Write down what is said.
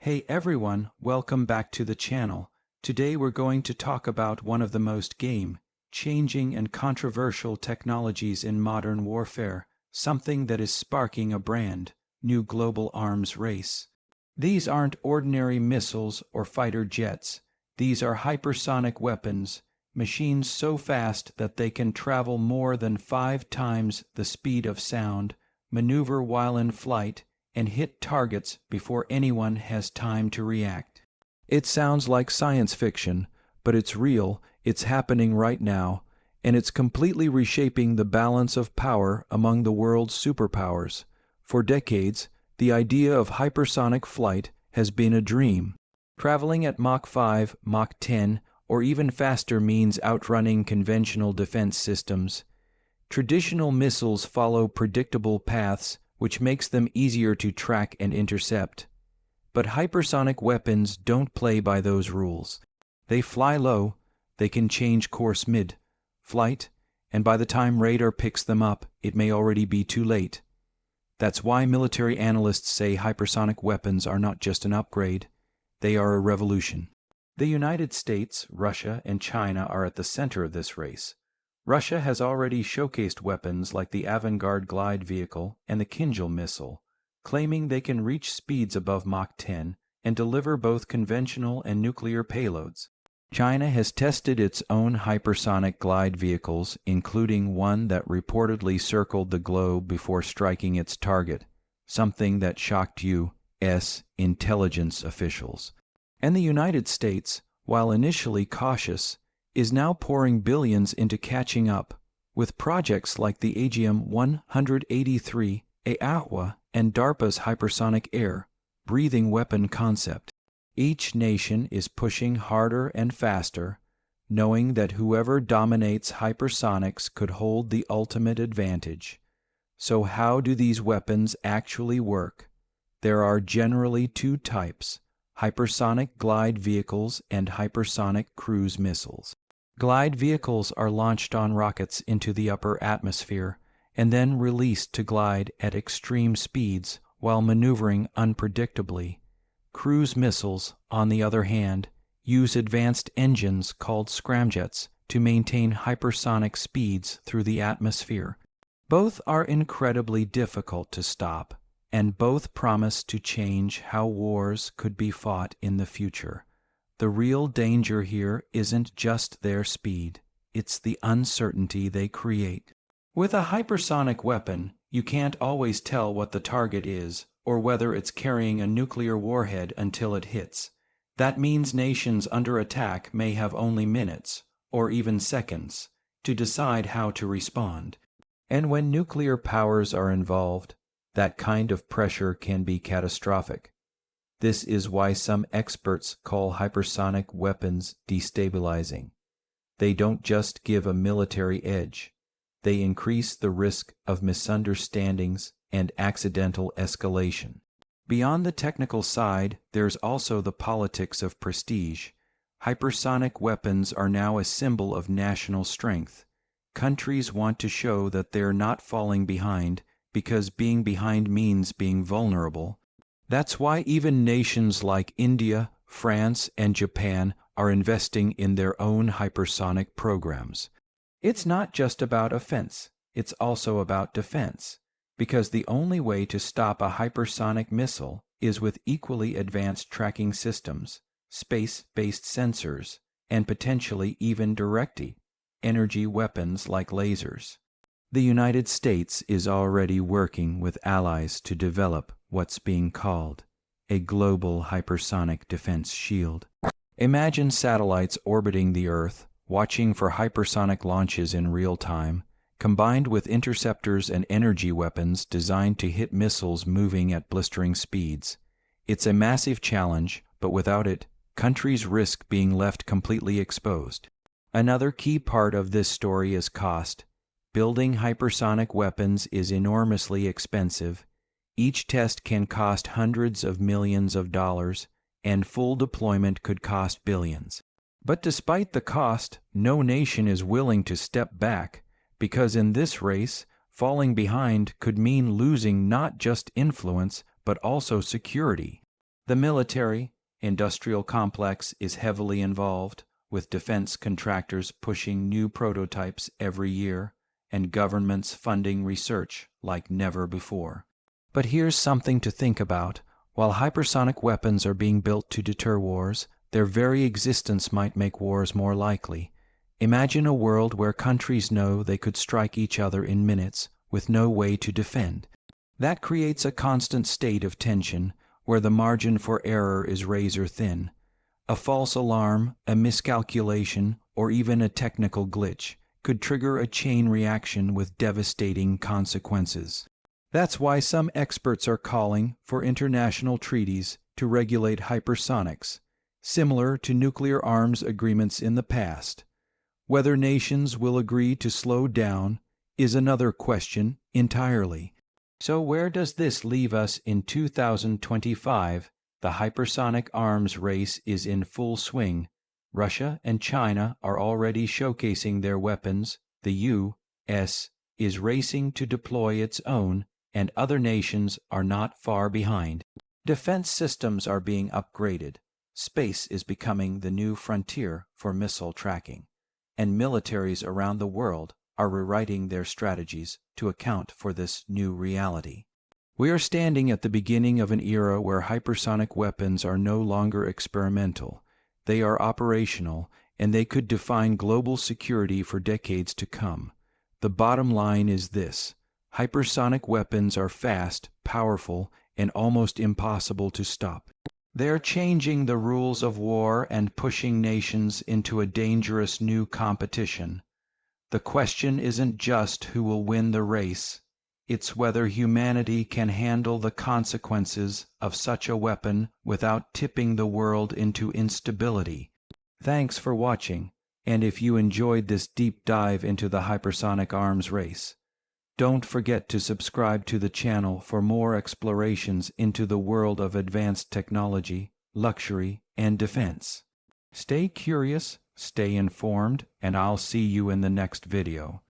Hey everyone, welcome back to the channel. Today we're going to talk about one of the most game-changing and controversial technologies in modern warfare, something that is sparking a brand new global arms race. These aren't ordinary missiles or fighter jets. These are hypersonic weapons, machines so fast that they can travel more than 5 times the speed of sound, maneuver while in flight, and hit targets before anyone has time to react. It sounds like science fiction, but it's real, it's happening right now, and it's completely reshaping the balance of power among the world's superpowers. For decades, the idea of hypersonic flight has been a dream. Traveling at Mach 5, Mach 10, or even faster means outrunning conventional defense systems. Traditional missiles follow predictable paths, which makes them easier to track and intercept. But hypersonic weapons don't play by those rules. They fly low, they can change course mid-flight, and by the time radar picks them up, it may already be too late. That's why military analysts say hypersonic weapons are not just an upgrade, they are a revolution. The United States, Russia, and China are at the center of this race. Russia has already showcased weapons like the Avangard glide vehicle and the Kinzhal missile, claiming they can reach speeds above Mach 10 and deliver both conventional and nuclear payloads. China has tested its own hypersonic glide vehicles, including one that reportedly circled the globe before striking its target, something that shocked U.S. intelligence officials. And the United States, while initially cautious, is now pouring billions into catching up, with projects like the AGM-183, AAWA, and DARPA's hypersonic air-breathing weapon concept. Each nation is pushing harder and faster, knowing that whoever dominates hypersonics could hold the ultimate advantage. So how do these weapons actually work? There are generally two types: hypersonic glide vehicles and hypersonic cruise missiles. Glide vehicles are launched on rockets into the upper atmosphere and then released to glide at extreme speeds while maneuvering unpredictably. Cruise missiles, on the other hand, use advanced engines called scramjets to maintain hypersonic speeds through the atmosphere. Both are incredibly difficult to stop, and both promise to change how wars could be fought in the future. The real danger here isn't just their speed, it's the uncertainty they create. With a hypersonic weapon, you can't always tell what the target is or whether it's carrying a nuclear warhead until it hits. That means nations under attack may have only minutes, or even seconds, to decide how to respond. And when nuclear powers are involved, that kind of pressure can be catastrophic. This is why some experts call hypersonic weapons destabilizing. They don't just give a military edge. They increase the risk of misunderstandings and accidental escalation. Beyond the technical side, there's also the politics of prestige. Hypersonic weapons are now a symbol of national strength. Countries want to show that they're not falling behind, because being behind means being vulnerable. That's why even nations like India, France, and Japan are investing in their own hypersonic programs. It's not just about offense, it's also about defense, because the only way to stop a hypersonic missile is with equally advanced tracking systems, space-based sensors, and potentially even direct-energy weapons like lasers. The United States is already working with allies to develop what's being called a global hypersonic defense shield. Imagine satellites orbiting the Earth, watching for hypersonic launches in real time, combined with interceptors and energy weapons designed to hit missiles moving at blistering speeds. It's a massive challenge, but without it, countries risk being left completely exposed. Another key part of this story is cost. Building hypersonic weapons is enormously expensive. Each test can cost hundreds of millions of dollars, and full deployment could cost billions. But despite the cost, no nation is willing to step back, because in this race, falling behind could mean losing not just influence, but also security. The military, industrial complex is heavily involved, with defense contractors pushing new prototypes every year and governments funding research like never before. But here's something to think about. While hypersonic weapons are being built to deter wars, their very existence might make wars more likely. Imagine a world where countries know they could strike each other in minutes with no way to defend. That creates a constant state of tension where the margin for error is razor thin. A false alarm, a miscalculation, or even a technical glitch could trigger a chain reaction with devastating consequences. That's why some experts are calling for international treaties to regulate hypersonics, similar to nuclear arms agreements in the past. Whether nations will agree to slow down is another question entirely. So where does this leave us in 2025? The hypersonic arms race is in full swing. Russia and China are already showcasing their weapons. The U.S. is racing to deploy its own, and other nations are not far behind. Defense systems are being upgraded. Space is becoming the new frontier for missile tracking, and militaries around the world are rewriting their strategies to account for this new reality. We are standing at the beginning of an era where hypersonic weapons are no longer experimental. They are operational, and they could define global security for decades to come. The bottom line is this: hypersonic weapons are fast, powerful, and almost impossible to stop. They're changing the rules of war and pushing nations into a dangerous new competition. The question isn't just who will win the race. It's whether humanity can handle the consequences of such a weapon without tipping the world into instability. Thanks for watching, and if you enjoyed this deep dive into the hypersonic arms race, don't forget to subscribe to the channel for more explorations into the world of advanced technology, luxury, and defense. Stay curious, stay informed, and I'll see you in the next video.